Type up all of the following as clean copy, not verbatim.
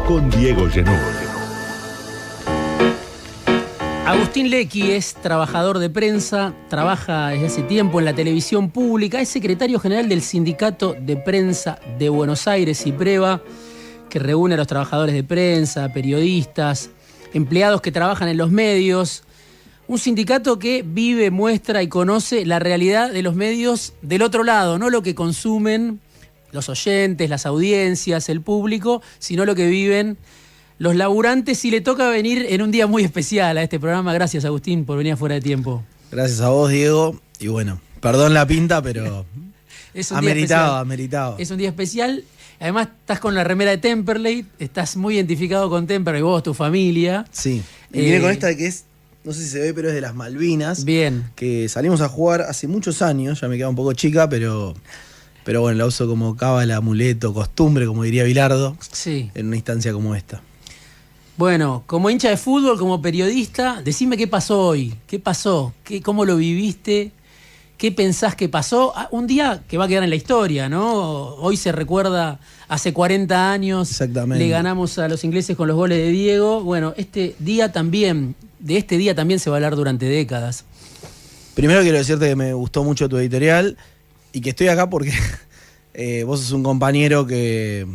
con Diego Genuino. Agustín Lecchi es trabajador de prensa, trabaja desde hace tiempo en la televisión pública, es secretario general del Sindicato de Prensa de Buenos Aires, SIPREVA, que reúne a los trabajadores de prensa, periodistas, empleados que trabajan en los medios. Un sindicato que vive, muestra y conoce la realidad de los medios del otro lado, no lo que consumen los oyentes, las audiencias, el público, sino lo que viven los laburantes. Y le toca venir en un día muy especial a este programa. Gracias, Agustín, por venir fuera de tiempo. Gracias a vos, Diego. Y bueno, perdón la pinta, pero es un ameritado. Es un día especial. Además, estás con la remera de Temperley, estás muy identificado con Temperley, vos, tu familia. Sí. Y viene con esta que es, no sé si se ve, pero es de las Malvinas. Bien. Que salimos a jugar hace muchos años, ya me queda un poco chica, pero bueno, la uso como cábala, amuleto, costumbre, como diría Bilardo, sí, en una instancia como esta. Bueno, como hincha de fútbol, como periodista, decime qué pasó hoy. ¿Qué pasó? ¿Cómo lo viviste? ¿Qué pensás que pasó? Un día que va a quedar en la historia, ¿no? Hoy se recuerda hace 40 años. Exactamente. Le ganamos a los ingleses con los goles de Diego. Bueno, de este día también se va a hablar durante décadas. Primero quiero decirte que me gustó mucho tu editorial y que estoy acá porque vos sos un compañero que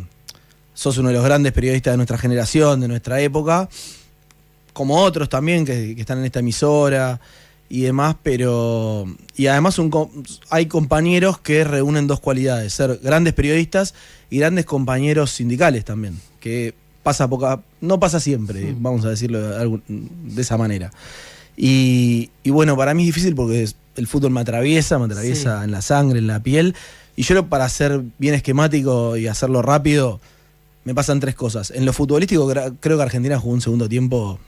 sos uno de los grandes periodistas de nuestra generación, de nuestra época, como otros también que están en esta emisora y demás, y además hay compañeros que reúnen dos cualidades: ser grandes periodistas y grandes compañeros sindicales también, que no pasa siempre, vamos a decirlo de esa manera. Y bueno, para mí es difícil porque el fútbol me atraviesa sí, en la sangre, en la piel, y yo, para ser bien esquemático y hacerlo rápido, me pasan tres cosas. En lo futbolístico, creo que Argentina jugó un segundo tiempo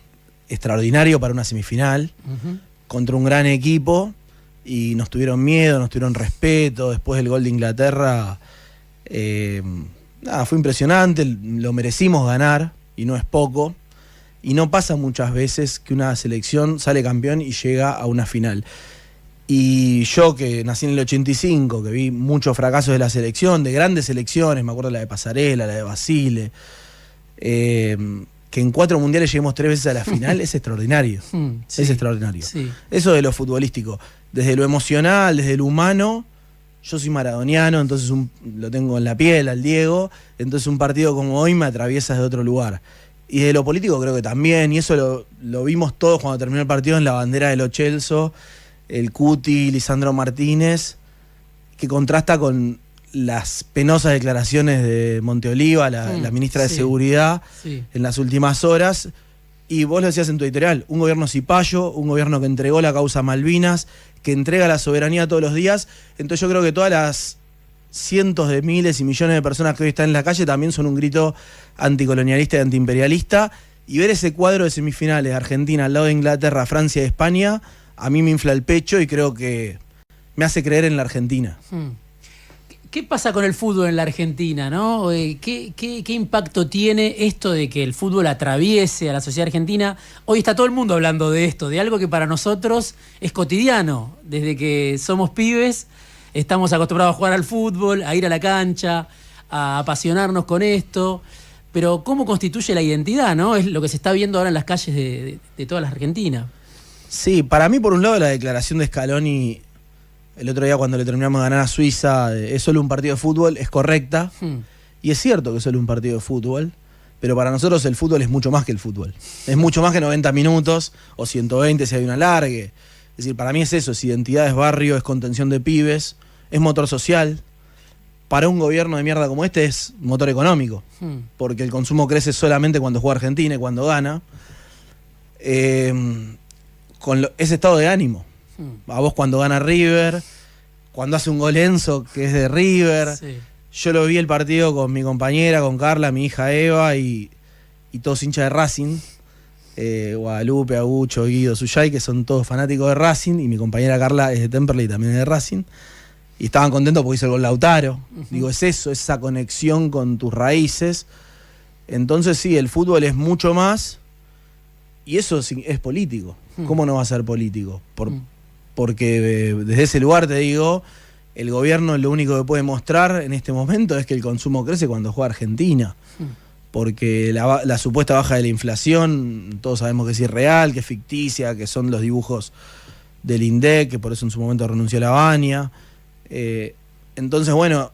extraordinario para una semifinal, contra un gran equipo, y nos tuvieron miedo, nos tuvieron respeto. Después del gol de Inglaterra, fue impresionante, lo merecimos ganar, y no es poco. Y no pasa muchas veces que una selección sale campeón y llega a una final. Y yo, que nací en el 85, que vi muchos fracasos de la selección, de grandes selecciones, me acuerdo la de Pasarela, la de Basile, que en 4 mundiales lleguemos 3 veces a la final, es extraordinario. Sí, es extraordinario. Sí. Eso de lo futbolístico. Desde lo emocional, desde lo humano, yo soy maradoniano, entonces lo tengo en la piel al Diego, entonces un partido como hoy me atraviesa de otro lugar. Y de lo político creo que también, y eso lo vimos todos cuando terminó el partido en la bandera de Lo Celso, el Cuti, Lisandro Martínez, que contrasta con las penosas declaraciones de Monteoliva, la ministra de Seguridad, en las últimas horas. Y vos lo decías en tu editorial: un gobierno cipayo, un gobierno que entregó la causa Malvinas, que entrega la soberanía todos los días. Entonces yo creo que todas las cientos de miles y millones de personas que hoy están en la calle también son un grito anticolonialista y antiimperialista. Y ver ese cuadro de semifinales, Argentina al lado de Inglaterra, Francia y España, a mí me infla el pecho y creo que me hace creer en la Argentina. ¿Qué pasa con el fútbol en la Argentina, no? ¿Qué impacto tiene esto de que el fútbol atraviese a la sociedad argentina? Hoy está todo el mundo hablando de esto, de algo que para nosotros es cotidiano. Desde que somos pibes estamos acostumbrados a jugar al fútbol, a ir a la cancha, a apasionarnos con esto. Pero ¿cómo constituye la identidad, no? Es lo que se está viendo ahora en las calles de toda la Argentina. Sí, para mí, por un lado, la declaración de Scaloni el otro día cuando le terminamos de ganar a Suiza, es solo un partido de fútbol, es correcta. Y es cierto que es solo un partido de fútbol, pero para nosotros el fútbol es mucho más que el fútbol. Es mucho más que 90 minutos o 120 si hay una alargue. Es decir, para mí es eso: es identidad, es barrio, es contención de pibes, es motor social. Para un gobierno de mierda como este es motor económico, porque el consumo crece solamente cuando juega Argentina y cuando gana. Ese estado de ánimo. A vos cuando gana River, cuando hace un gol Enzo, que es de River. Sí. Yo lo vi el partido con mi compañera, con Carla, mi hija Eva y todos hinchas de Racing. Guadalupe, Agucho, Guido, Suyay, que son todos fanáticos de Racing, y mi compañera Carla es de Temperley y también es de Racing. Y estaban contentos porque hizo el gol Lautaro. Digo, es eso, esa conexión con tus raíces. Entonces sí, el fútbol es mucho más, y eso es político. ¿Cómo no va a ser político? Porque desde ese lugar, te digo, el gobierno lo único que puede mostrar en este momento es que el consumo crece cuando juega Argentina. porque la supuesta baja de la inflación, todos sabemos que es irreal, que es ficticia, que son los dibujos del INDEC, que por eso en su momento renunció a la Baña. Entonces, bueno,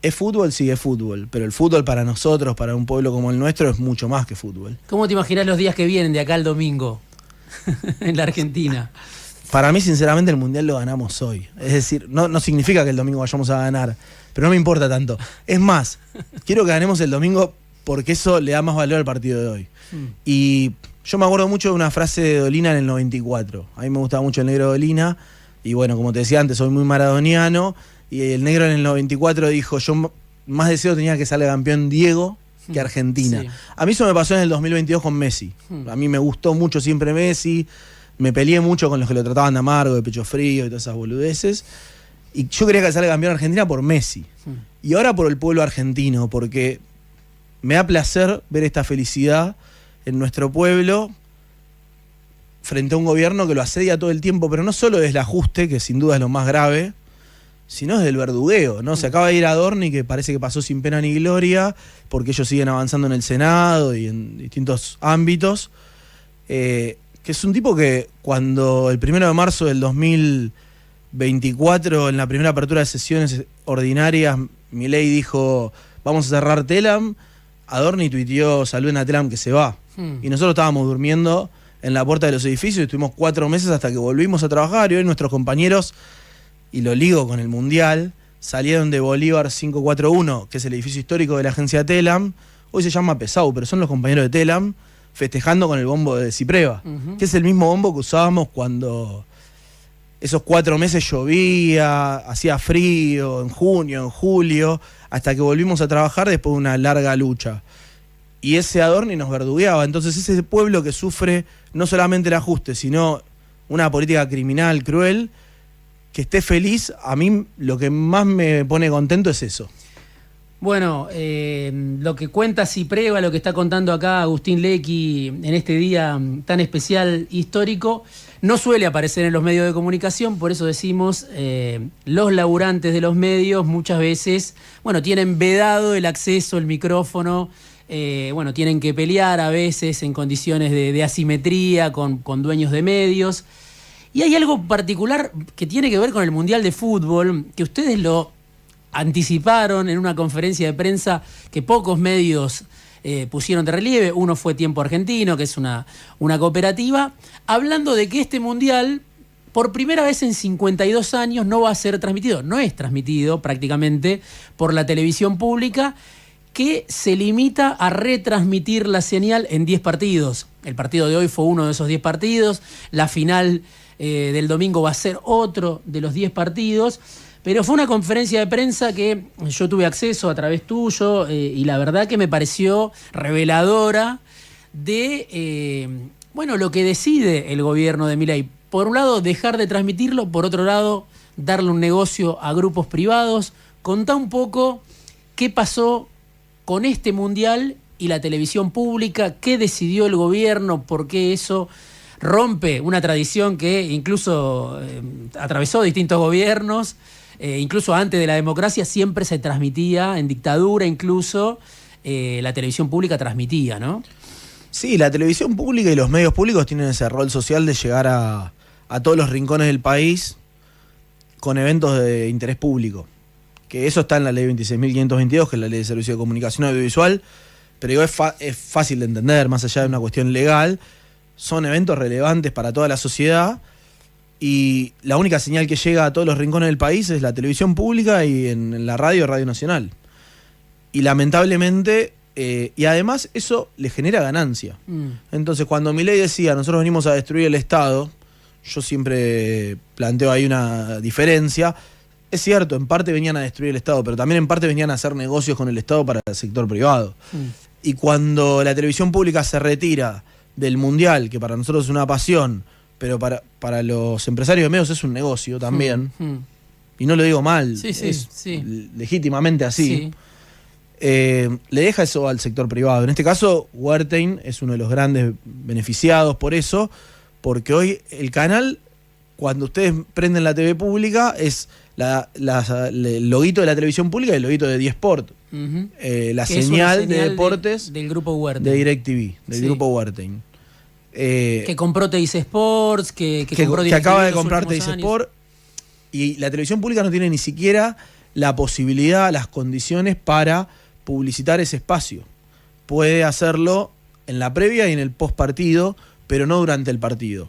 ¿es fútbol? Sí, es fútbol, pero el fútbol para nosotros, para un pueblo como el nuestro, es mucho más que fútbol. ¿Cómo te imaginas los días que vienen de acá al domingo en la Argentina? Para mí, sinceramente, el Mundial lo ganamos hoy. Es decir, no significa que el domingo vayamos a ganar, pero no me importa tanto. Es más, quiero que ganemos el domingo porque eso le da más valor al partido de hoy. Y yo me acuerdo mucho de una frase de Dolina en el 94. A mí me gustaba mucho el negro Dolina. Y bueno, como te decía antes, soy muy maradoniano. Y el negro en el 94 dijo, yo más deseo tenía que salga campeón Diego que Argentina. Sí. A mí eso me pasó en el 2022 con Messi. A mí me gustó mucho siempre Messi. Me peleé mucho con los que lo trataban de amargo, de pecho frío y todas esas boludeces. Y yo quería que salga campeón Argentina por Messi. Y ahora por el pueblo argentino, porque me da placer ver esta felicidad en nuestro pueblo frente a un gobierno que lo asedia todo el tiempo, pero no solo desde el ajuste, que sin duda es lo más grave, sino desde el verdugueo, ¿no? Se acaba de ir Adorni, que parece que pasó sin pena ni gloria, porque ellos siguen avanzando en el Senado y en distintos ámbitos, que es un tipo que cuando el 1 de marzo del 2024, en la primera apertura de sesiones ordinarias, Milei dijo, vamos a cerrar Telam, Adorni tuiteó, saluden a Telam que se va. Y nosotros estábamos durmiendo en la puerta de los edificios y estuvimos 4 meses hasta que volvimos a trabajar, y hoy nuestros compañeros, y lo ligo con el Mundial, salieron de Bolívar 541, que es el edificio histórico de la agencia Telam, hoy se llama Pesau, pero son los compañeros de Telam, festejando con el bombo de Cipreva, que es el mismo bombo que usábamos cuando esos 4 meses llovía, hacía frío, en junio, en julio, hasta que volvimos a trabajar después de una larga lucha. Y ese Adorni nos verdugueaba. Entonces ese pueblo que sufre no solamente el ajuste, sino una política criminal cruel, que esté feliz, a mí lo que más me pone contento es eso. Bueno, lo que cuenta Cipreva, lo que está contando acá Agustín Lecchi en este día tan especial, histórico, no suele aparecer en los medios de comunicación, por eso decimos, los laburantes de los medios muchas veces, bueno, tienen vedado el acceso, el micrófono, bueno, tienen que pelear a veces en condiciones de asimetría con dueños de medios. Y hay algo particular que tiene que ver con el Mundial de Fútbol, que ustedes lo anticiparon en una conferencia de prensa que pocos medios pusieron de relieve. Uno fue Tiempo Argentino, que es una cooperativa, hablando de que este Mundial, por primera vez en 52 años, no va a ser transmitido, no es transmitido prácticamente por la televisión pública, que se limita a retransmitir la señal en 10 partidos. El partido de hoy fue uno de esos 10 partidos, la final del domingo va a ser otro de los 10 partidos, pero fue una conferencia de prensa que yo tuve acceso a través tuyo y la verdad que me pareció reveladora de bueno, lo que decide el gobierno de Milei. Por un lado, dejar de transmitirlo, por otro lado, darle un negocio a grupos privados. Contá un poco qué pasó con este Mundial y la televisión pública, qué decidió el gobierno, por qué eso rompe una tradición que incluso atravesó distintos gobiernos, incluso antes de la democracia siempre se transmitía, en dictadura incluso, la televisión pública transmitía, ¿no? Sí, la televisión pública y los medios públicos tienen ese rol social de llegar a todos los rincones del país con eventos de interés público. Que eso está en la ley 26.522, que es la ley de servicio de comunicación audiovisual, pero digo, es fácil de entender, más allá de una cuestión legal. Son eventos relevantes para toda la sociedad y la única señal que llega a todos los rincones del país es la televisión pública y en la Radio Nacional. Y lamentablemente, y además eso le genera ganancia. Entonces cuando Milei decía, nosotros venimos a destruir el Estado, yo siempre planteo ahí una diferencia. Es cierto, en parte venían a destruir el Estado, pero también en parte venían a hacer negocios con el Estado para el sector privado. Y cuando la televisión pública se retira del Mundial, que para nosotros es una pasión, pero para los empresarios de medios es un negocio también, y no lo digo mal, legítimamente así, le deja eso al sector privado. En este caso, Wertheim es uno de los grandes beneficiados por eso, porque hoy el canal, cuando ustedes prenden la TV pública, es el loguito de la televisión pública y el loguito de 10 Sport. la señal de deportes del grupo Wertheim. de DirecTV, del grupo Wertheim. Que compró Teis Sports, que acaba de comprar Teis Sports, y la televisión pública no tiene ni siquiera la posibilidad, las condiciones para publicitar ese espacio. Puede hacerlo en la previa y en el post partido, pero no durante el partido.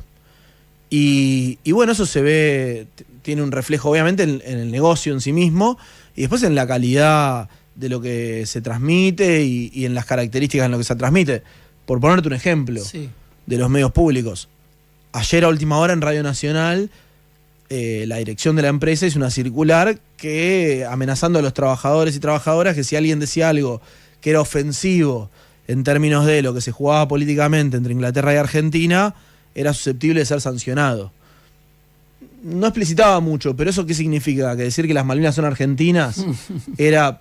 Y bueno, eso se ve, tiene un reflejo obviamente en el negocio en sí mismo, y después en la calidad de lo que se transmite y en las características en lo que se transmite. Por ponerte un ejemplo de los medios públicos. Ayer a última hora en Radio Nacional, la dirección de la empresa hizo una circular que amenazando a los trabajadores y trabajadoras que si alguien decía algo que era ofensivo en términos de lo que se jugaba políticamente entre Inglaterra y Argentina, era susceptible de ser sancionado. No explicitaba mucho, pero ¿eso qué significa? ¿Que decir que las Malvinas son argentinas era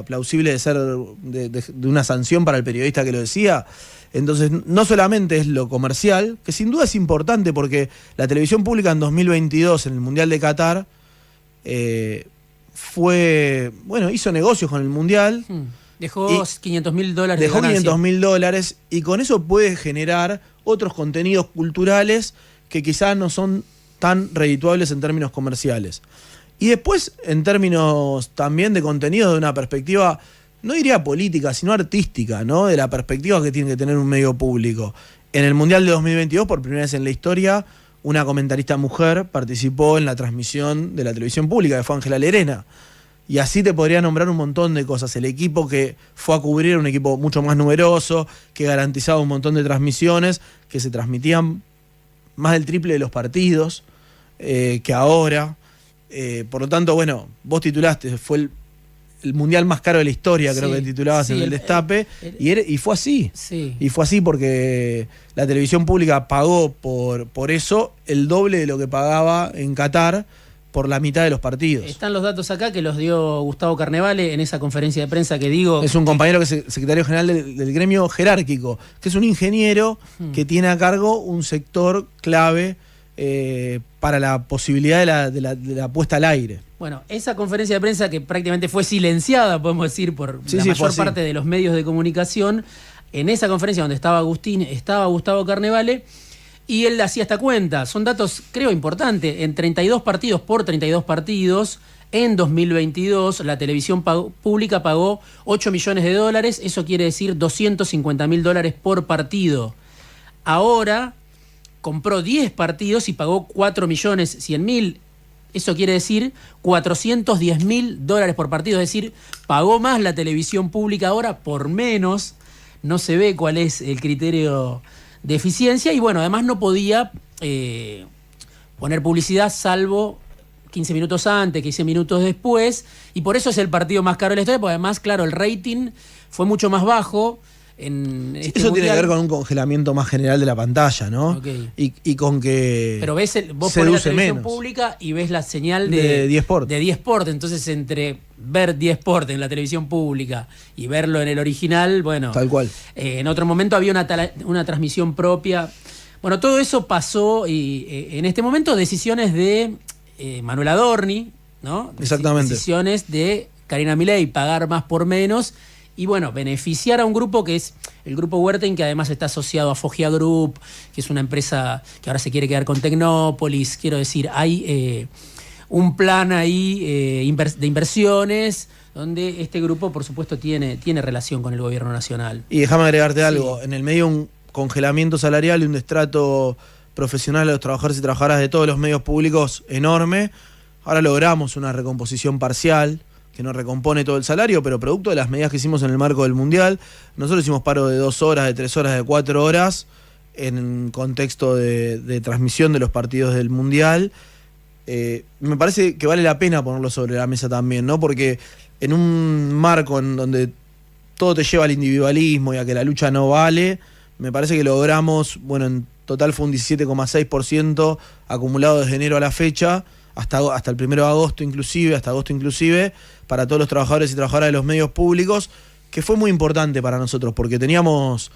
plausible de ser de una sanción para el periodista que lo decía? Entonces, no solamente es lo comercial, que sin duda es importante porque la televisión pública en 2022, en el Mundial de Qatar, hizo negocios con el Mundial. Dejó $500.000 Dejó $500.000 y con eso puede generar otros contenidos culturales que quizás no son tan redituables en términos comerciales. Y después, en términos también de contenido de una perspectiva, no diría política, sino artística, ¿no? De la perspectiva que tiene que tener un medio público. En el Mundial de 2022, por primera vez en la historia, una comentarista mujer participó en la transmisión de la televisión pública, que fue Ángela Lerena. Y así te podría nombrar un montón de cosas. El equipo que fue a cubrir, un equipo mucho más numeroso, que garantizaba un montón de transmisiones, que se transmitían más del triple de los partidos que ahora. Por lo tanto, bueno, vos titulaste, fue el mundial más caro de la historia, creo que titulabas en el Destape, y fue así. Sí. Y fue así porque la televisión pública pagó por eso el doble de lo que pagaba en Qatar por la mitad de los partidos. Están los datos acá que los dio Gustavo Carnevale en esa conferencia de prensa que digo. Es un compañero que es secretario general del gremio jerárquico, que es un ingeniero que tiene a cargo un sector clave para la posibilidad de la puesta al aire. Bueno, esa conferencia de prensa que prácticamente fue silenciada, podemos decir, por la mayor parte de los medios de comunicación, en esa conferencia donde estaba Agustín, estaba Gustavo Carnevale, y él hacía esta cuenta. Son datos, creo, importantes. En 32 partidos por 32 partidos, en 2022, la televisión pública pagó $8 millones. Eso quiere decir $250.000 por partido. Ahora compró 10 partidos y pagó $4.100.000. Eso quiere decir $410.000 por partido. Es decir, pagó más la televisión pública ahora por menos. No se ve cuál es el criterio de eficiencia. Y bueno, además no podía poner publicidad salvo 15 minutos antes, 15 minutos después. Y por eso es el partido más caro de la historia, porque además, claro, el rating fue mucho más bajo. Eso tiene que ver con un congelamiento más general de la pantalla, ¿no? Okay. Y con que pero vos ponés la televisión pública y ves la señal de 10 Sport. Entonces, entre ver 10 Sport en la televisión pública y verlo en el original, bueno, tal cual. En otro momento había una transmisión propia. Bueno, todo eso pasó y en este momento decisiones de Manuel Adorni, ¿no? Exactamente. Decisiones de Karina Milei, pagar más por menos. Y bueno, beneficiar a un grupo que es el grupo Wertheim, que además está asociado a Foggia Group, que es una empresa que ahora se quiere quedar con Tecnópolis. Quiero decir, hay un plan ahí de inversiones donde este grupo, por supuesto, tiene relación con el gobierno nacional. Y déjame agregarte algo. En el medio un congelamiento salarial y un destrato profesional a los trabajadores y trabajadoras de todos los medios públicos enorme. Ahora logramos una recomposición parcial que no recompone todo el salario, pero producto de las medidas que hicimos en el marco del Mundial. Nosotros hicimos paro de 2 horas, de 3 horas, de 4 horas, en contexto de transmisión de los partidos del Mundial. Me parece que vale la pena ponerlo sobre la mesa también, ¿no? Porque en un marco en donde todo te lleva al individualismo y a que la lucha no vale, me parece que logramos, bueno, en total fue un 17,6% acumulado desde enero a la fecha, hasta el 1 de agosto inclusive, hasta agosto inclusive, para todos los trabajadores y trabajadoras de los medios públicos, que fue muy importante para nosotros, porque discutíamos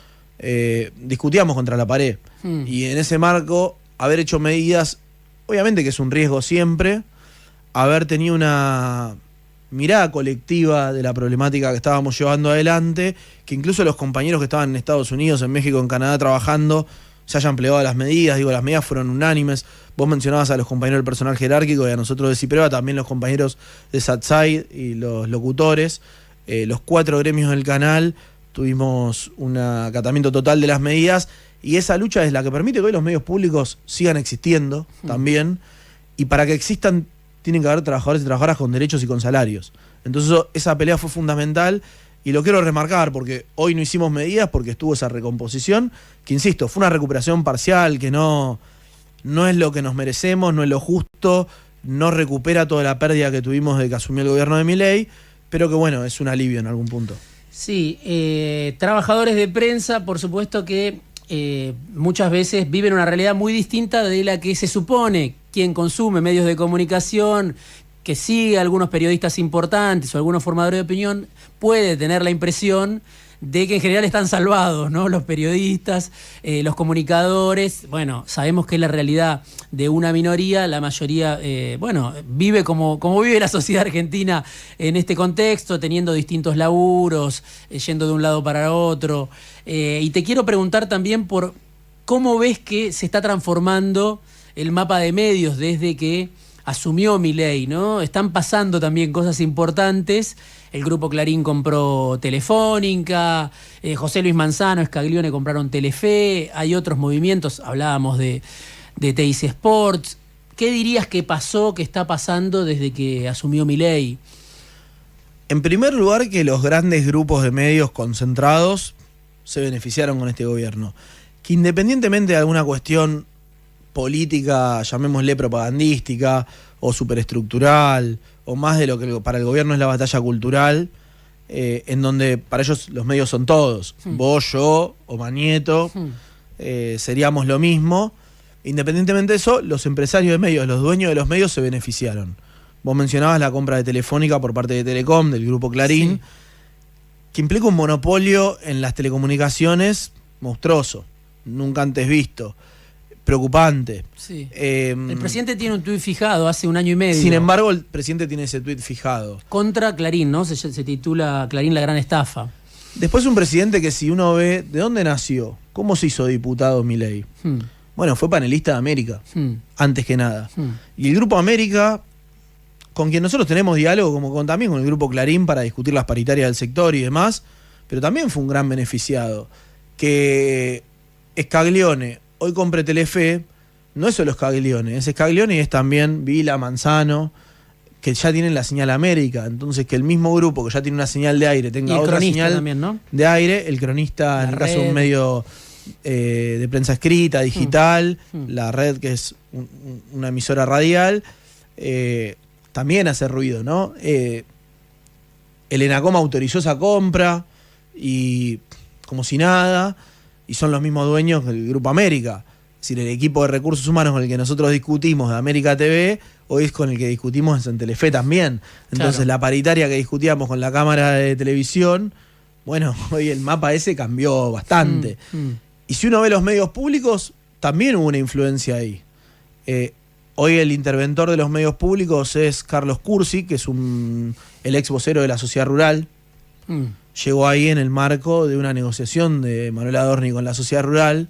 contra la pared. Y en ese marco, haber hecho medidas, obviamente que es un riesgo siempre, haber tenido una mirada colectiva de la problemática que estábamos llevando adelante, que incluso los compañeros que estaban en Estados Unidos, en México, en Canadá trabajando, se hayan plegado a las medidas. Digo, las medidas fueron unánimes. Vos mencionabas a los compañeros del personal jerárquico y a nosotros de CIPREVA, también los compañeros de SATSAID y los locutores. Los 4 gremios del canal tuvimos un acatamiento total de las medidas, y esa lucha es la que permite que hoy los medios públicos sigan existiendo también, y para que existan tienen que haber trabajadores y trabajadoras con derechos y con salarios. Entonces esa pelea fue fundamental, y lo quiero remarcar porque hoy no hicimos medidas porque estuvo esa recomposición, que insisto, fue una recuperación parcial, que no es lo que nos merecemos, no es lo justo, no recupera toda la pérdida que tuvimos desde que asumió el gobierno de Milei, pero que bueno, es un alivio en algún punto. Sí, trabajadores de prensa, por supuesto que muchas veces viven una realidad muy distinta de la que se supone quien consume medios de comunicación, que sigue a algunos periodistas importantes o algunos formadores de opinión, puede tener la impresión de que en general están salvados, ¿no? Los periodistas, los comunicadores. Bueno, sabemos que es la realidad de una minoría, la mayoría, vive como vive la sociedad argentina en este contexto, teniendo distintos laburos, yendo de un lado para otro. Y te quiero preguntar también por cómo ves que se está transformando el mapa de medios desde que asumió Milei, ¿no? Están pasando también cosas importantes. El Grupo Clarín compró Telefónica, José Luis Manzano, Scaglione compraron Telefe, hay otros movimientos, hablábamos de TIC Sports. ¿Qué dirías que pasó, que está pasando desde que asumió Milei? En primer lugar, que los grandes grupos de medios concentrados se beneficiaron con este gobierno. Que independientemente de alguna cuestión política, llamémosle propagandística o superestructural, o más de lo que para el gobierno es la batalla cultural, en donde para ellos los medios son todos. Vos, yo o Manieto, seríamos lo mismo. Independientemente de eso, los empresarios de medios, los dueños de los medios se beneficiaron. Vos mencionabas la compra de Telefónica por parte de Telecom, del Grupo Clarín, que implica un monopolio en las telecomunicaciones monstruoso, nunca antes visto. Preocupante. Sí. El presidente tiene un tuit fijado hace 1 año y medio. Sin embargo, el presidente tiene ese tuit fijado. Contra Clarín, ¿no? Se titula Clarín la gran estafa. Después un presidente que, si uno ve de dónde nació, cómo se hizo diputado Milei. Bueno, fue panelista de América, antes que nada. Y el Grupo América, con quien nosotros tenemos diálogo, como también con el Grupo Clarín, para discutir las paritarias del sector y demás, pero también fue un gran beneficiado. Que Scaglione hoy compre Telefe, no es solo Scaglione, es Scaglione y es también Vila, Manzano, que ya tienen la señal América. Entonces, que el mismo grupo que ya tiene una señal de aire tenga otra señal también, ¿no? De aire, el cronista, en el caso de un medio de prensa escrita, digital, la red, que es una emisora radial, también hace ruido, ¿no? El ENACOM autorizó esa compra y como si nada, y son los mismos dueños del Grupo América. Es decir, el equipo de recursos humanos con el que nosotros discutimos de América TV, hoy es con el que discutimos en Telefe también. Entonces, claro, la paritaria que discutíamos con la Cámara de Televisión, bueno, hoy el mapa ese cambió bastante. Y si uno ve los medios públicos, también hubo una influencia ahí. Hoy el interventor de los medios públicos es Carlos Cursi, que es el ex vocero de la Sociedad Rural. Llegó ahí en el marco de una negociación de Manuel Adorni con la Sociedad Rural.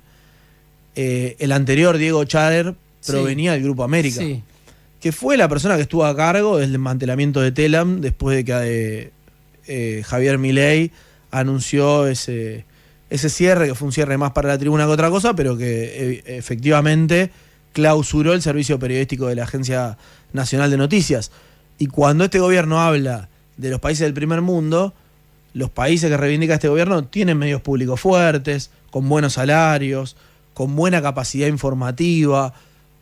El anterior, Diego Chader, provenía del Grupo América, que fue la persona que estuvo a cargo del desmantelamiento de Telam después de que Javier Milei anunció ese cierre, que fue un cierre más para la tribuna que otra cosa, pero que efectivamente clausuró el servicio periodístico de la Agencia Nacional de Noticias. Y cuando este gobierno habla de los países del primer mundo, los países que reivindica este gobierno tienen medios públicos fuertes, con buenos salarios, con buena capacidad informativa,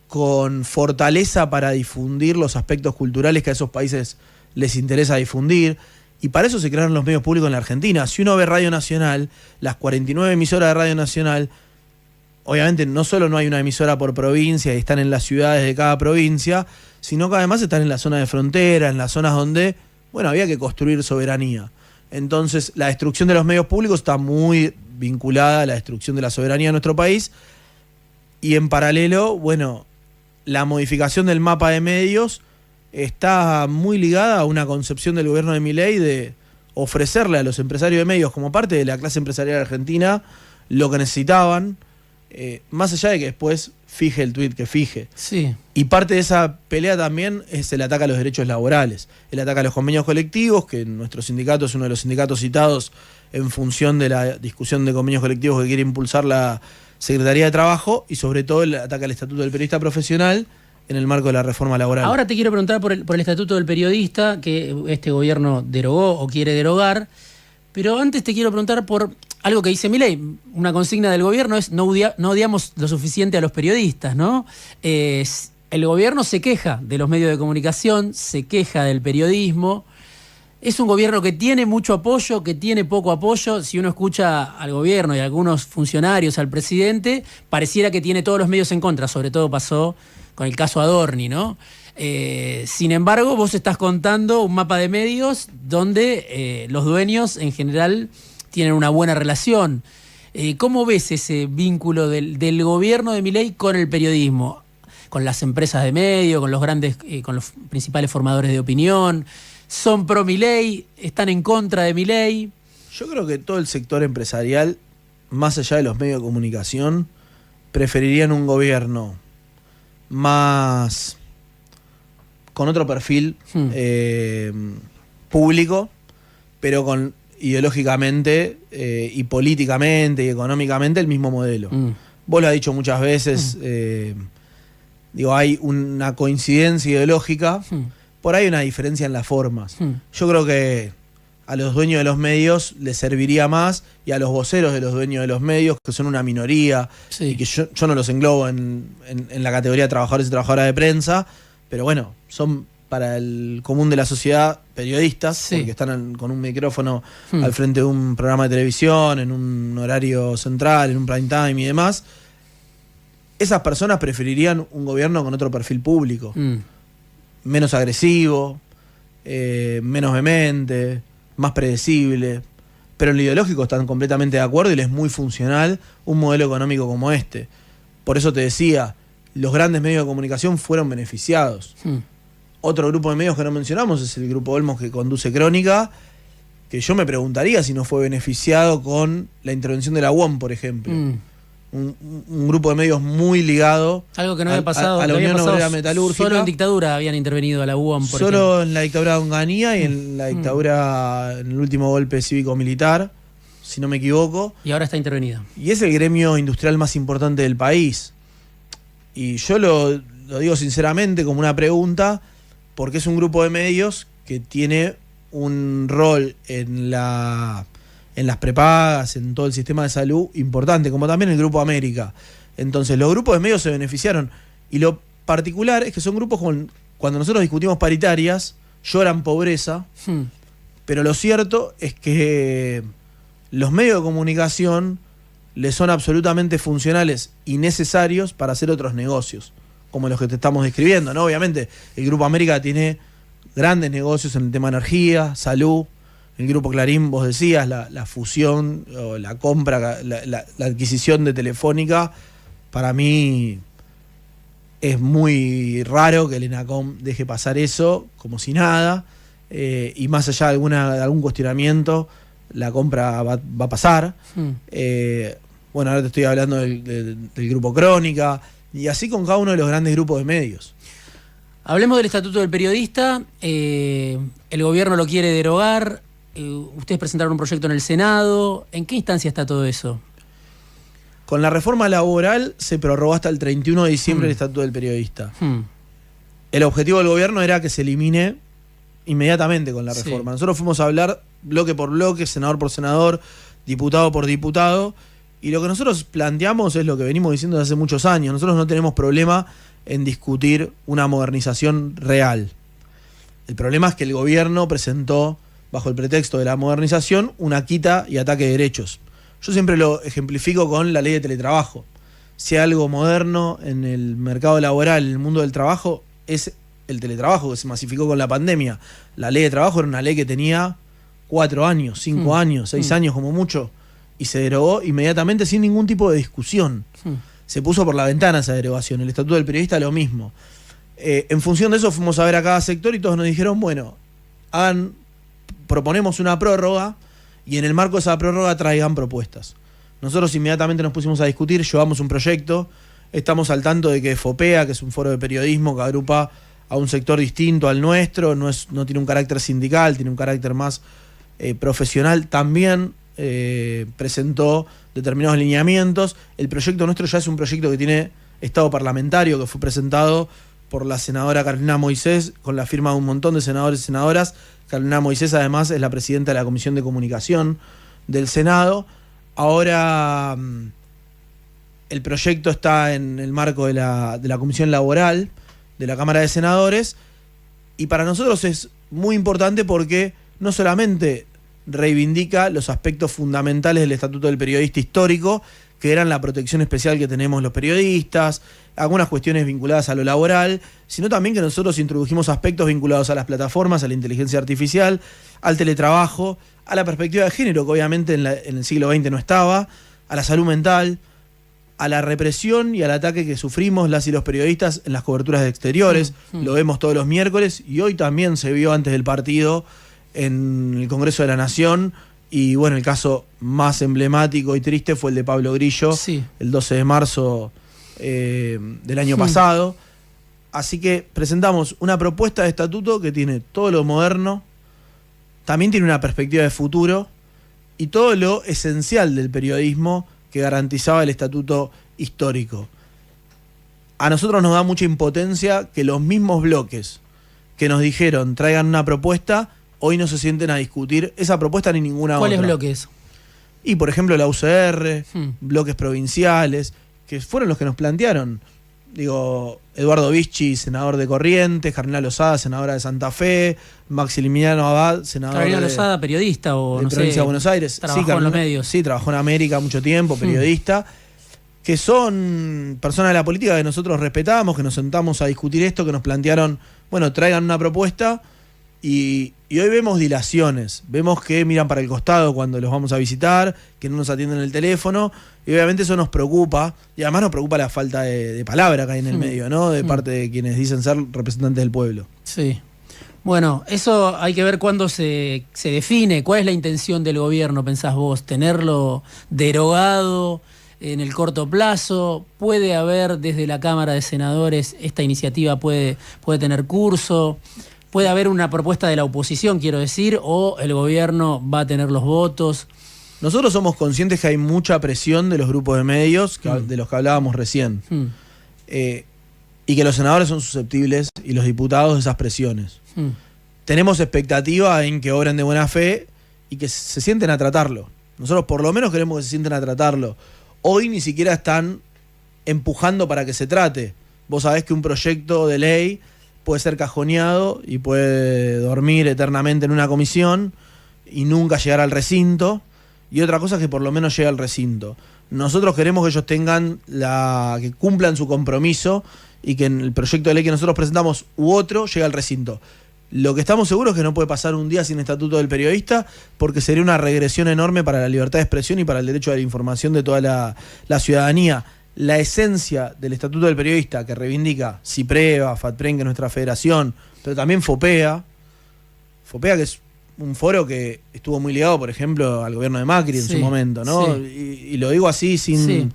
con fortaleza para difundir los aspectos culturales que a esos países les interesa difundir. Y para eso se crearon los medios públicos en la Argentina. Si uno ve Radio Nacional, las 49 emisoras de Radio Nacional, obviamente no solo no hay una emisora por provincia y están en las ciudades de cada provincia, sino que además están en la zona de frontera, en las zonas donde, bueno, había que construir soberanía. Entonces, la destrucción de los medios públicos está muy vinculada a la destrucción de la soberanía de nuestro país. Y en paralelo, bueno, la modificación del mapa de medios está muy ligada a una concepción del gobierno de Milei de ofrecerle a los empresarios de medios como parte de la clase empresarial argentina lo que necesitaban, más allá de que después fije el tuit que fije. Sí. Y parte de esa pelea también es el ataque a los derechos laborales, el ataque a los convenios colectivos, que nuestro sindicato es uno de los sindicatos citados en función de la discusión de convenios colectivos que quiere impulsar la Secretaría de Trabajo, y sobre todo el ataque al Estatuto del Periodista Profesional en el marco de la reforma laboral. Ahora te quiero preguntar por el Estatuto del Periodista, que este gobierno derogó o quiere derogar, pero antes te quiero preguntar por algo que dice Milei. Una consigna del gobierno es no odiamos lo suficiente a los periodistas, ¿no? El gobierno se queja de los medios de comunicación, se queja del periodismo. Es un gobierno que tiene mucho apoyo, que tiene poco apoyo. Si uno escucha al gobierno y a algunos funcionarios, al presidente, pareciera que tiene todos los medios en contra. Sobre todo pasó con el caso Adorni, ¿no? Sin embargo, vos estás contando un mapa de medios donde los dueños en general tienen una buena relación. ¿Cómo ves ese vínculo del gobierno de Milei con el periodismo? Con las empresas de medios, con los principales formadores de opinión. ¿Son pro Milei? ¿Están en contra de Milei? Yo creo que todo el sector empresarial, más allá de los medios de comunicación, preferirían un gobierno más con otro perfil público, pero con ideológicamente y políticamente y económicamente el mismo modelo. Vos lo has dicho muchas veces, hay una coincidencia ideológica, por ahí una diferencia en las formas. Yo creo que a los dueños de los medios les serviría más, y a los voceros de los dueños de los medios, que son una minoría, y que yo no los englobo en la categoría de trabajadores y trabajadoras de prensa, pero bueno, son para el común de la sociedad periodistas, porque están con un micrófono al frente de un programa de televisión, en un horario central, en un prime time y demás. Esas personas preferirían un gobierno con otro perfil público, menos agresivo, menos vehemente, más predecible, pero en lo ideológico están completamente de acuerdo y les es muy funcional un modelo económico como este. Por eso te decía, los grandes medios de comunicación fueron beneficiados. Otro grupo de medios que no mencionamos es el Grupo Olmos, que conduce Crónica, que yo me preguntaría si no fue beneficiado con la intervención de la UOM, por ejemplo. Un grupo de medios muy ligado algo que no había pasado, a la Unión Obrera Metalúrgica. Solo en dictadura habían intervenido a la UOM, por Solo ejemplo. En la dictadura de Onganía y en la dictadura, en el último golpe cívico-militar, si no me equivoco. Y ahora está intervenido. Y es el gremio industrial más importante del país. Y yo lo digo sinceramente como una pregunta, porque es un grupo de medios que tiene un rol en las prepagas, en todo el sistema de salud importante, como también el Grupo América. Entonces los grupos de medios se beneficiaron, y lo particular es que son grupos cuando nosotros discutimos paritarias, lloran pobreza, pero lo cierto es que los medios de comunicación les son absolutamente funcionales y necesarios para hacer otros negocios, como los que te estamos describiendo, ¿no? Obviamente el Grupo América tiene grandes negocios en el tema energía, salud. El Grupo Clarín, vos decías, la fusión o la compra, la adquisición de Telefónica, para mí es muy raro que el ENACOM deje pasar eso como si nada, y más allá de algún cuestionamiento, la compra va a pasar. Bueno, ahora te estoy hablando del Grupo Crónica, y así con cada uno de los grandes grupos de medios. Hablemos del Estatuto del Periodista. El gobierno lo quiere derogar. Ustedes presentaron un proyecto en el Senado. ¿En qué instancia está todo eso? Con la reforma laboral se prorrogó hasta el 31 de diciembre el Estatuto del Periodista. El objetivo del gobierno era que se elimine inmediatamente con la reforma. Nosotros fuimos a hablar bloque por bloque, senador por senador, diputado por diputado, y lo que nosotros planteamos es lo que venimos diciendo desde hace muchos años. Nosotros no tenemos problema en discutir una modernización real. El problema es que el gobierno presentó, bajo el pretexto de la modernización, una quita y ataque de derechos. Yo siempre lo ejemplifico con la ley de teletrabajo. Si hay algo moderno en el mercado laboral, en el mundo del trabajo, es el teletrabajo, que se masificó con la pandemia. La ley de trabajo era una ley que tenía 4 años, 5 años, 6 años como mucho, y se derogó inmediatamente sin ningún tipo de discusión. Se puso por la ventana esa derogación. El Estatuto del Periodista lo mismo. En función de eso fuimos a ver a cada sector y todos nos dijeron, bueno, proponemos una prórroga y en el marco de esa prórroga traigan propuestas. Nosotros inmediatamente nos pusimos a discutir, llevamos un proyecto, estamos al tanto de que FOPEA, que es un foro de periodismo que agrupa a un sector distinto al nuestro, no tiene un carácter sindical, tiene un carácter más profesional, también presentó determinados lineamientos. El proyecto nuestro ya es un proyecto que tiene estado parlamentario, que fue presentado por la senadora Carolina Moisés, con la firma de un montón de senadores y senadoras. Carolina Moisés además es la presidenta de la Comisión de Comunicación del Senado. Ahora el proyecto está en el marco de la Comisión Laboral de la Cámara de Senadores, y para nosotros es muy importante porque no solamente reivindica los aspectos fundamentales del Estatuto del Periodista histórico, que eran la protección especial que tenemos los periodistas, algunas cuestiones vinculadas a lo laboral, sino también que nosotros introdujimos aspectos vinculados a las plataformas, a la inteligencia artificial, al teletrabajo, a la perspectiva de género, que obviamente en el siglo XX no estaba, a la salud mental, a la represión y al ataque que sufrimos las y los periodistas en las coberturas de exteriores. Lo vemos todos los miércoles y hoy también se vio antes del partido en el Congreso de la Nación. Y bueno, el caso más emblemático y triste fue el de Pablo Grillo, el 12 de marzo del año pasado. Así que presentamos una propuesta de estatuto que tiene todo lo moderno, también tiene una perspectiva de futuro y todo lo esencial del periodismo que garantizaba el estatuto histórico. A nosotros nos da mucha impotencia que los mismos bloques que nos dijeron traigan una propuesta, hoy no se sienten a discutir esa propuesta ni ninguna otra. ¿Cuáles bloques? Y por ejemplo la UCR, bloques provinciales, que fueron los que nos plantearon. Digo, Eduardo Vicchi, senador de Corrientes, Carolina Lozada, senadora de Santa Fe, Maximiliano Abad, senador Carolina Lozada, periodista o de no provincia sé, de Buenos Aires. Trabajó en los medios. Sí, trabajó en América mucho tiempo, periodista. Que son personas de la política que nosotros respetamos, que nos sentamos a discutir esto, que nos plantearon, bueno, traigan una propuesta. Y hoy vemos dilaciones, vemos que miran para el costado cuando los vamos a visitar, que no nos atienden el teléfono, y obviamente eso nos preocupa, y además nos preocupa la falta de palabra que hay en el medio, ¿no? De parte de quienes dicen ser representantes del pueblo. Sí. Bueno, eso hay que ver cuándo se define, cuál es la intención del gobierno, pensás vos, tenerlo derogado en el corto plazo. Puede haber desde la Cámara de Senadores, esta iniciativa puede tener curso. Puede haber una propuesta de la oposición, quiero decir, o el gobierno va a tener los votos. Nosotros somos conscientes que hay mucha presión de los grupos de medios, de los que hablábamos recién, y que los senadores son susceptibles y los diputados de esas presiones. Tenemos expectativa en que obren de buena fe y que se sienten a tratarlo. Nosotros por lo menos queremos que se sienten a tratarlo. Hoy ni siquiera están empujando para que se trate. Vos sabés que un proyecto de ley puede ser cajoneado y puede dormir eternamente en una comisión y nunca llegar al recinto. Y otra cosa es que por lo menos llegue al recinto. Nosotros queremos que ellos que cumplan su compromiso y que en el proyecto de ley que nosotros presentamos u otro llegue al recinto. Lo que estamos seguros es que no puede pasar un día sin estatuto del periodista, porque sería una regresión enorme para la libertad de expresión y para el derecho a la información de toda la ciudadanía. La esencia del Estatuto del Periodista que reivindica CIPREVA, FATPREN, que es nuestra federación, pero también FOPEA, que es un foro que estuvo muy ligado, por ejemplo, al gobierno de Macri en su momento, ¿no? Y lo digo así sin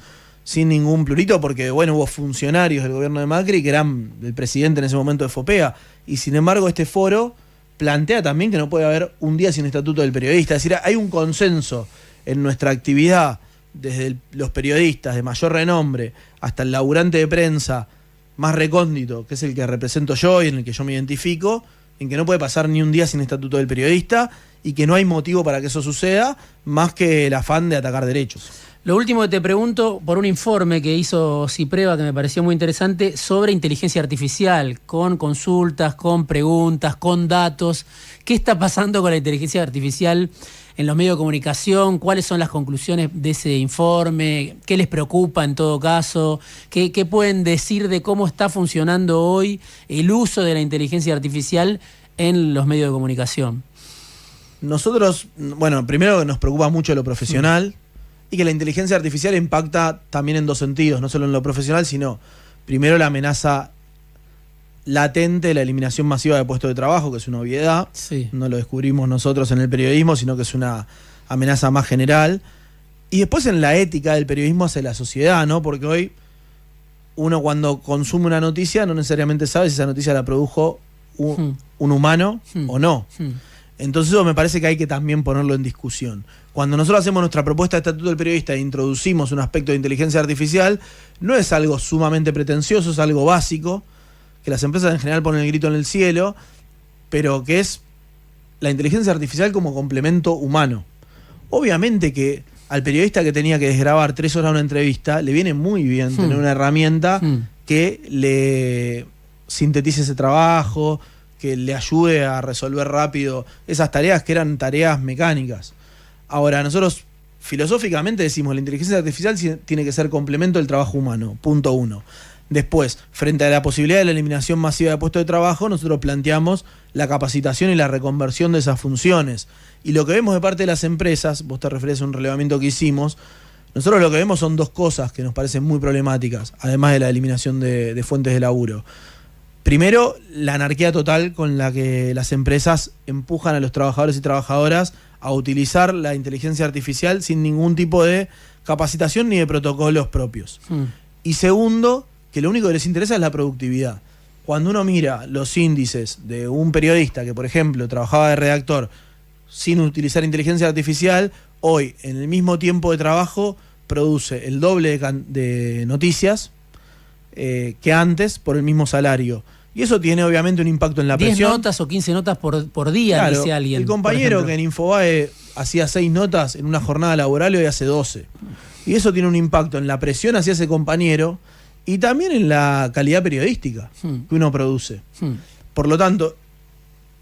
ningún plurito, porque bueno, hubo funcionarios del gobierno de Macri que eran el presidente en ese momento de FOPEA, y sin embargo este foro plantea también que no puede haber un día sin Estatuto del Periodista. Es decir, hay un consenso en nuestra actividad, desde los periodistas de mayor renombre hasta el laburante de prensa más recóndito, que es el que represento yo y en el que yo me identifico, en que no puede pasar ni un día sin estatuto del periodista y que no hay motivo para que eso suceda más que el afán de atacar derechos. Lo último que te pregunto, por un informe que hizo CIPREVA que me pareció muy interesante sobre inteligencia artificial, con consultas, con preguntas, con datos. ¿Qué está pasando con la inteligencia artificial en los medios de comunicación? ¿Cuáles son las conclusiones de ese informe? ¿Qué les preocupa en todo caso? ¿Qué pueden decir de cómo está funcionando hoy el uso de la inteligencia artificial en los medios de comunicación? Nosotros, bueno, primero nos preocupa mucho lo profesional y que la inteligencia artificial impacta también en dos sentidos, no solo en lo profesional, sino primero la amenaza latente la eliminación masiva de puestos de trabajo, que es una obviedad. Sí. No lo descubrimos nosotros en el periodismo, sino que es una amenaza más general. Y después en la ética del periodismo hacia la sociedad, ¿no? Porque hoy uno cuando consume una noticia no necesariamente sabe si esa noticia la produjo un humano o no. Entonces eso me parece que hay que también ponerlo en discusión. Cuando nosotros hacemos nuestra propuesta de estatuto del periodista e introducimos un aspecto de inteligencia artificial, no es algo sumamente pretencioso, es algo básico, que las empresas en general ponen el grito en el cielo, pero que es la inteligencia artificial como complemento humano. Obviamente que al periodista que tenía que desgrabar 3 horas una entrevista, le viene muy bien tener una herramienta que le sintetice ese trabajo, que le ayude a resolver rápido esas tareas que eran tareas mecánicas. Ahora, nosotros filosóficamente decimos la inteligencia artificial tiene que ser complemento del trabajo humano, punto 1. Después, frente a la posibilidad de la eliminación masiva de puestos de trabajo, nosotros planteamos la capacitación y la reconversión de esas funciones. Y lo que vemos de parte de las empresas, vos te referís a un relevamiento que hicimos, nosotros lo que vemos son 2 cosas que nos parecen muy problemáticas, además de la eliminación de fuentes de laburo. Primero, la anarquía total con la que las empresas empujan a los trabajadores y trabajadoras a utilizar la inteligencia artificial sin ningún tipo de capacitación ni de protocolos propios. Y segundo, que lo único que les interesa es la productividad. Cuando uno mira los índices de un periodista que, por ejemplo, trabajaba de redactor sin utilizar inteligencia artificial, hoy, en el mismo tiempo de trabajo, produce el doble de noticias que antes por el mismo salario. Y eso tiene obviamente un impacto en la presión. 10 notas o 15 notas por día, claro, dice alguien. El compañero que en Infobae hacía 6 notas en una jornada laboral hoy hace 12. Y eso tiene un impacto en la presión hacia ese compañero y también en la calidad periodística que uno produce. Por lo tanto,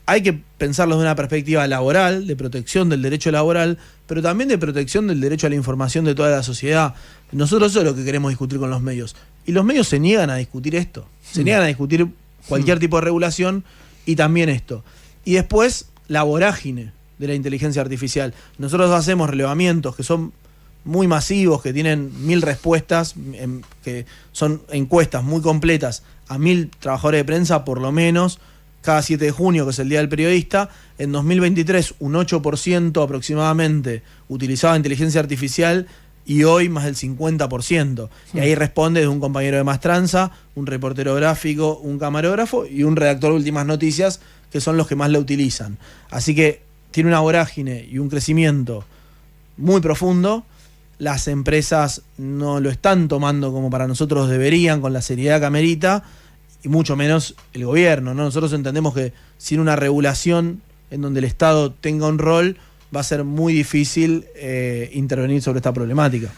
hay que pensarlo desde una perspectiva laboral, de protección del derecho laboral, pero también de protección del derecho a la información de toda la sociedad. Nosotros eso es lo que queremos discutir con los medios. Y los medios se niegan a discutir esto. Se niegan a discutir cualquier tipo de regulación y también esto. Y después, la vorágine de la inteligencia artificial. Nosotros hacemos relevamientos que son muy masivos, que tienen 1000 respuestas, que son encuestas muy completas a 1000 trabajadores de prensa, por lo menos, cada 7 de junio, que es el Día del Periodista. En 2023, un 8% aproximadamente utilizaba inteligencia artificial y hoy más del 50%. Y ahí responde de un compañero de Mastranza, un reportero gráfico, un camarógrafo y un redactor de Últimas Noticias, que son los que más la utilizan. Así que tiene una vorágine y un crecimiento muy profundo. Las empresas no lo están tomando como para nosotros deberían, con la seriedad que amerita, y mucho menos el gobierno, ¿no? Nosotros entendemos que sin una regulación en donde el Estado tenga un rol, va a ser muy difícil intervenir sobre esta problemática.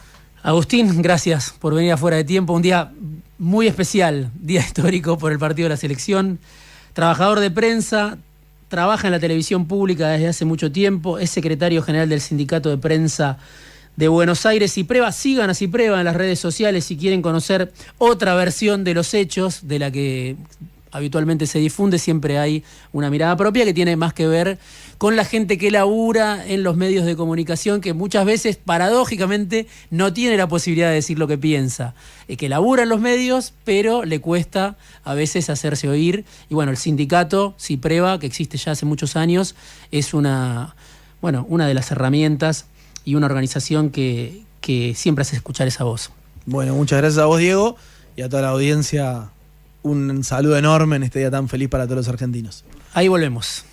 Agustín, gracias por venir afuera de tiempo. Un día muy especial, día histórico por el partido de la selección. Trabajador de prensa, trabaja en la televisión pública desde hace mucho tiempo, es secretario general del Sindicato de Prensa de Buenos Aires. Cipreva, sigan a Cipreva en las redes sociales si quieren conocer otra versión de los hechos de la que habitualmente se difunde. Siempre hay una mirada propia que tiene más que ver con la gente que labura en los medios de comunicación, que muchas veces, paradójicamente, no tiene la posibilidad de decir lo que piensa. Que labura en los medios, pero le cuesta a veces hacerse oír. Y bueno, el sindicato Cipreva, que existe ya hace muchos años, es una de las herramientas y una organización que siempre hace escuchar esa voz. Bueno, muchas gracias a vos, Diego, y a toda la audiencia. Un saludo enorme en este día tan feliz para todos los argentinos. Ahí volvemos.